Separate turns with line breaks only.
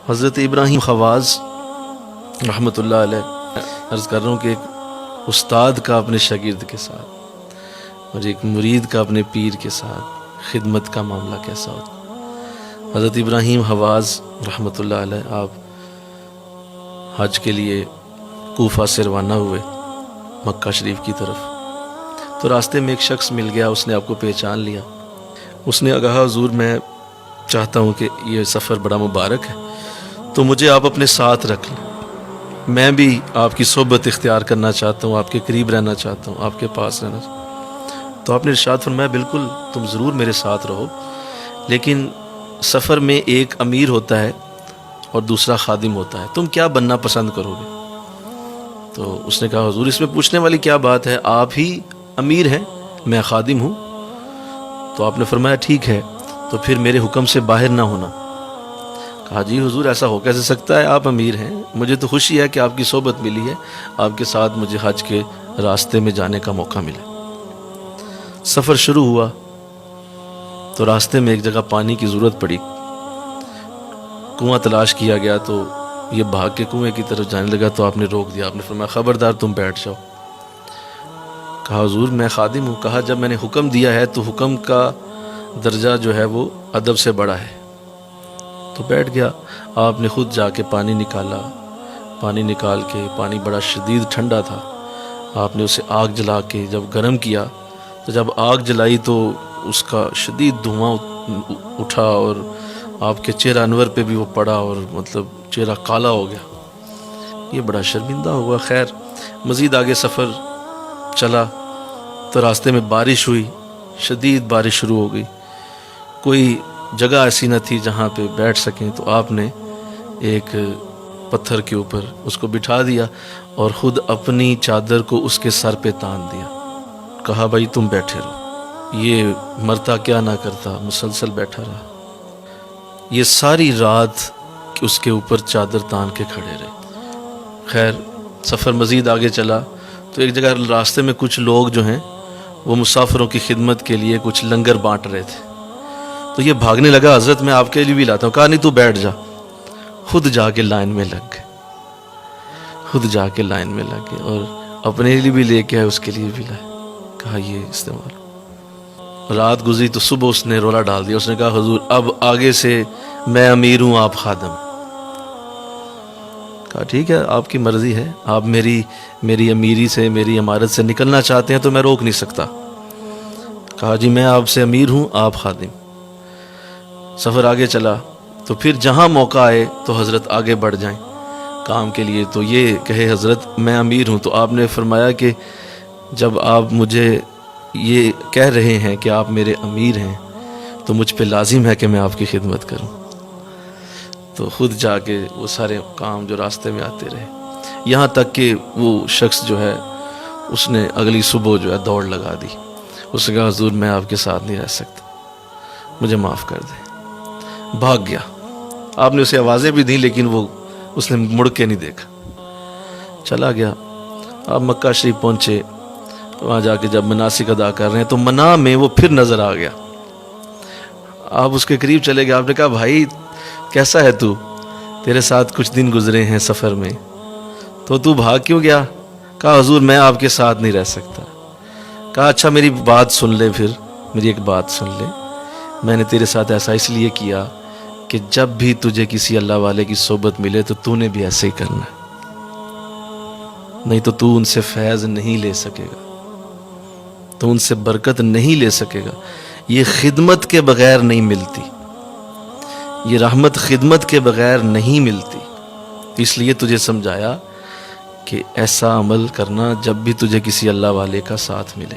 حضرت ابراہیم خواز رحمۃ اللہ علیہ، عرض کر رہا ہوں کہ ایک استاد کا اپنے شاگرد کے ساتھ اور ایک مرید کا اپنے پیر کے ساتھ خدمت کا معاملہ کیسا ہوتا۔ حضرت ابراہیم خواز رحمۃ اللہ علیہ آپ حج کے لیے کوفہ سے روانہ ہوئے مکہ شریف کی طرف، تو راستے میں ایک شخص مل گیا، اس نے آپ کو پہچان لیا۔ اس نے کہا حضور میں چاہتا ہوں کہ یہ سفر بڑا مبارک ہے تو مجھے آپ اپنے ساتھ رکھ لیں، میں بھی آپ کی صحبت اختیار کرنا چاہتا ہوں، آپ کے قریب رہنا چاہتا ہوں، آپ کے پاس رہنا چاہتا ہوں۔ تو آپ نے ارشاد فرمایا بالکل تم ضرور میرے ساتھ رہو، لیکن سفر میں ایک امیر ہوتا ہے اور دوسرا خادم ہوتا ہے، تم کیا بننا پسند کرو گے؟ تو اس نے کہا حضور اس میں پوچھنے والی کیا بات ہے، آپ ہی امیر ہیں میں خادم ہوں۔ تو آپ نے فرمایا ٹھیک ہے تو پھر میرے حکم سے باہر نہ ہونا۔ کہا جی حضور ایسا ہو کیسے سکتا ہے، آپ امیر ہیں، مجھے تو خوشی ہے کہ آپ کی صحبت ملی ہے، آپ کے ساتھ مجھے حج کے راستے میں جانے کا موقع ملا۔ سفر شروع ہوا تو راستے میں ایک جگہ پانی کی ضرورت پڑی، کنواں تلاش کیا گیا، تو یہ بھاگ کے کنویں کی طرف جانے لگا تو آپ نے روک دیا، آپ نے فرمایا خبردار تم بیٹھ جاؤ۔ کہا حضور میں خادم ہوں۔ کہا جب میں نے حکم دیا ہے تو حکم کا درجہ جو ہے وہ ادب سے بڑا ہے۔ تو بیٹھ گیا، آپ نے خود جا کے پانی نکالا، پانی نکال کے پانی بڑا شدید ٹھنڈا تھا، آپ نے اسے آگ جلا کے جب گرم کیا تو جب آگ جلائی تو اس کا شدید دھواں اٹھا اور آپ کے چہرہ انور پہ بھی وہ پڑا اور مطلب چہرہ کالا ہو گیا، یہ بڑا شرمندہ ہوا۔ خیر مزید آگے سفر چلا تو راستے میں بارش ہوئی، شدید بارش شروع ہو گئی، کوئی جگہ ایسی نہ تھی جہاں پہ بیٹھ سکیں، تو آپ نے ایک پتھر کے اوپر اس کو بٹھا دیا اور خود اپنی چادر کو اس کے سر پہ تان دیا۔ کہا بھائی تم بیٹھے رہو، یہ مرتا کیا نہ کرتا، مسلسل بیٹھا رہا۔ یہ ساری رات اس کے اوپر چادر تان کے کھڑے رہے۔ خیر سفر مزید آگے چلا تو ایک جگہ راستے میں کچھ لوگ جو ہیں وہ مسافروں کی خدمت کے لیے کچھ لنگر بانٹ رہے تھے، تو یہ بھاگنے لگا حضرت میں آپ کے لیے بھی لاتا ہوں۔ کہا نہیں تو بیٹھ جا، خود جا کے لائن میں لگ گئے، خود جا کے لائن میں لگ گئے اور اپنے لیے بھی لے کے آئے، اس کے لیے بھی لائے۔ کہا یہ استعمال۔ رات گزری تو صبح اس نے رولا ڈال دیا، اس نے کہا حضور اب آگے سے میں امیر ہوں آپ خادم۔ کہا ٹھیک ہے آپ کی مرضی ہے، آپ میری امیری سے میری امارت سے نکلنا چاہتے ہیں تو میں روک نہیں سکتا۔ کہا جی میں آپ سے امیر ہوں آپ خادم۔ سفر آگے چلا تو پھر جہاں موقع آئے تو حضرت آگے بڑھ جائیں کام کے لیے، تو یہ کہے حضرت میں امیر ہوں، تو آپ نے فرمایا کہ جب آپ مجھے یہ کہہ رہے ہیں کہ آپ میرے امیر ہیں تو مجھ پہ لازم ہے کہ میں آپ کی خدمت کروں۔ تو خود جا کے وہ سارے کام جو راستے میں آتے رہے، یہاں تک کہ وہ شخص جو ہے اس نے اگلی صبح جو ہے دوڑ لگا دی، اس نے کہا حضور میں آپ کے ساتھ نہیں رہ سکتا، مجھے معاف کر دیں۔ بھاگ گیا، آپ نے اسے آوازیں بھی دیں لیکن وہ اس نے مڑ کے نہیں دیکھا، چلا گیا۔ آپ مکہ شریف پہنچے، وہاں جا کے جب مناسک ادا کر رہے ہیں تو منا میں وہ پھر نظر آ گیا۔ آپ اس کے قریب چلے گئے، آپ نے کہا بھائی کیسا ہے تو، تیرے ساتھ کچھ دن گزرے ہیں سفر میں تو بھاگ کیوں گیا؟ کہا حضور میں آپ کے ساتھ نہیں رہ سکتا۔ کہا اچھا میری بات سن لے، پھر میری ایک بات سن لے، میں نے تیرے ساتھ ایسا اس لیے کیا کہ جب بھی تجھے کسی اللہ والے کی صحبت ملے تو نے بھی ایسے ہی کرنا ہے، نہیں تو ان سے فیض نہیں لے سکے گا، تو ان سے برکت نہیں لے سکے گا۔ یہ خدمت کے بغیر نہیں ملتی، یہ رحمت خدمت کے بغیر نہیں ملتی، اس لیے تجھے سمجھایا کہ ایسا عمل کرنا جب بھی تجھے کسی اللہ والے کا ساتھ ملے۔